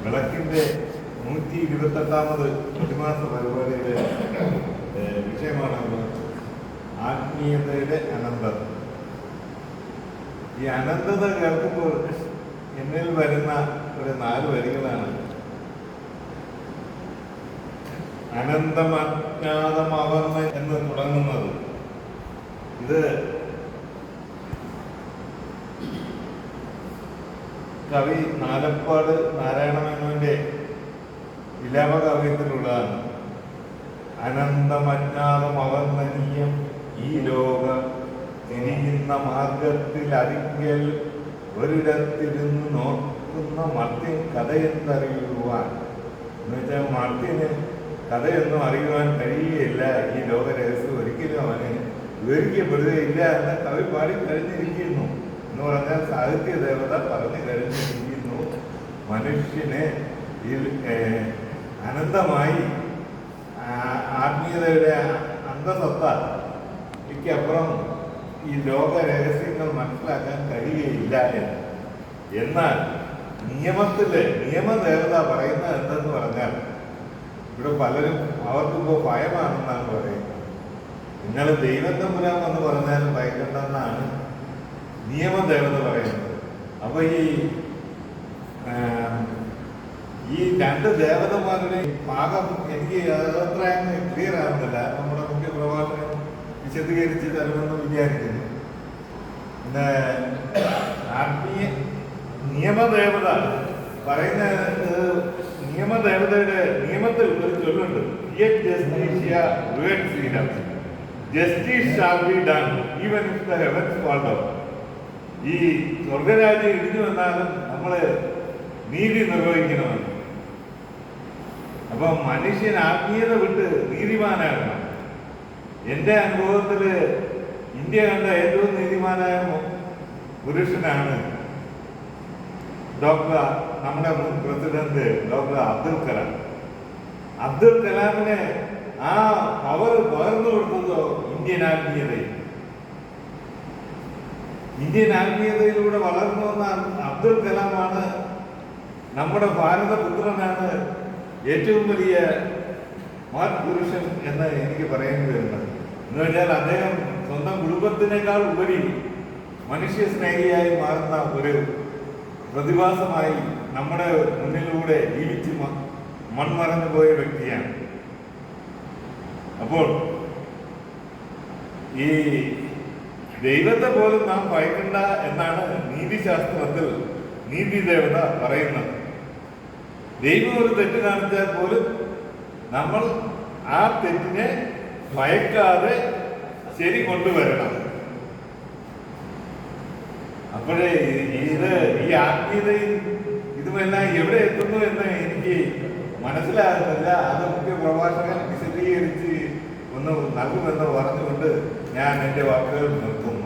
വിളക്കിന്റെ 128ാമത് പ്രതിമാസ പരിപാടിയുടെ വിഷയമാണ് ആത്മീയതയുടെ അനന്തത. ഈ അനന്തത കേൾക്കുമ്പോൾ എന്നിൽ വരുന്ന ഒരു 4 വരികളാണ്. അനന്തമജ്ഞാതമവർണ്ണ എന്ന് തുടങ്ങുന്നത്. ഇത് കവി നാലപ്പാട് നാരായണമേനോന്റെ വിലാപകാവ്യത്തിലുള്ളതാണ്. അനന്തമജ്ഞാതമവർണ്ണനീയം ഈ ലോക തിരിയുന്ന മാർഗത്തിൽ അരിക്കൽ ഒരിടത്തിരുന്ന് നോക്കുന്ന മർത്യൻ കഥയെന്തറിയുവാൻ എന്ന് വെച്ചാൽ മർത്യന് കഥയൊന്നും അറിയുവാൻ കഴിയുകയില്ല. ഈ ലോക രഹസ്യം ഒരിക്കലും അവന് വിവരിക്കപ്പെടുകയില്ല എന്ന് കവി പാടി കഴിഞ്ഞിരിക്കുന്നു എന്ന് പറഞ്ഞാൽ സാഹിത്യ ദേവത പറഞ്ഞു കഴിഞ്ഞിരിക്കുന്നു. മനുഷ്യന് അനന്തമായി ആത്മീയതയുടെ അന്തസത്തയ്ക്കപ്പുറം ഈ ലോക രഹസ്യങ്ങൾ മനസ്സിലാക്കാൻ കഴിയുകയില്ല എന്ന്. എന്നാൽ നിയമദേവത പറയുന്നത് എന്തെന്ന് പറഞ്ഞാൽ ഇവിടെ പലരും അവർക്കിപ്പോൾ ഭയമാണെന്നാണ് പറയുന്നത്. നിങ്ങൾ ദൈവം തമ്പുരാൻ എന്ന് പറഞ്ഞാലും ഭയക്കണ്ടെന്നാണ് നിയമദേവത പറയുന്നത്. അപ്പൊ ഈ 2 ദേവതമാരുടെ ഭാഗം എനിക്ക് അത്ര ക്ലിയർ ആവുന്നില്ല. നമ്മുടെ മുഖ്യ പ്രഭാഷകൻ വിശദീകരിച്ച് തരുമെന്ന് വിചാരിക്കുന്നു. പിന്നെ ആത്മീയ നിയമദേവത പറയുന്ന നിയമദേവതയുടെ നിയമത്തിൽ ഒരു ചൊല്ലുണ്ട്. Justice shall be done even if the heavens fall down. ഈ സ്വർഗരാജ്യം ഇടിഞ്ഞു വന്നാലും നമ്മള് നീതി നിർവഹിക്കണമെന്ന്. അപ്പൊ മനുഷ്യൻ ആത്മീയത വിട്ട് നീതിമാനാകണം. എന്റെ അനുഭവത്തില് ഇന്ത്യ കണ്ട ഏറ്റവും നീതിമാനായ പുരുഷനാണ് നമ്മുടെ മുൻ പ്രസിഡന്റ് ഡോക്ടർ അബ്ദുൽ കലാം. അബ്ദുൽ കലാമിന് ആ പവർ പകർന്നു കൊടുത്തതോ ഇന്ത്യൻ ആത്മീയതയിലൂടെ വളർന്നു വന്ന അബ്ദുൽ കലാമാണ് നമ്മുടെ ഭാരതപുത്രനാണ് ഏറ്റവും വലിയ പുരുഷൻ എന്ന് എനിക്ക് പറയേണ്ടി വരുന്നത്. എന്ന് വെച്ചാൽ അദ്ദേഹം സ്വന്തം കുടുംബത്തിനേക്കാൾ ഉപരി മനുഷ്യ സ്നേഹിയായി മാറുന്ന ഒരു പ്രതിഭാസമായി നമ്മുടെ മുന്നിലൂടെ ജീവിച്ച് മൺമറഞ്ഞു പോയ വ്യക്തിയാണ്. അപ്പോൾ ഈ ദൈവത്തെ പോലും നാം ഭയക്കണ്ട എന്നാണ് നീതിശാസ്ത്രത്തിൽ നീതിദേവത പറയുന്നത്. ദൈവം ഒരു തെറ്റ് കാണിച്ചാൽ പോലും നമ്മൾ ആ തെറ്റിനെ ഭയക്കാതെ ശരി കൊണ്ടുവരണം. അപ്പോഴേ ഈ ആത്മീയതയും ഇതുമെല്ലാം എവിടെ എത്തുന്നു എന്ന് എനിക്ക് മനസ്സിലാകുന്നില്ല. അത് മുഖ്യ പ്രഭാഷകൻ വിശദീകരിച്ച് ഒന്ന് നൽകുമെന്ന് പറഞ്ഞുകൊണ്ട് ഞാൻ എൻ്റെ വാക്കുകൾ നിർത്തുന്നു.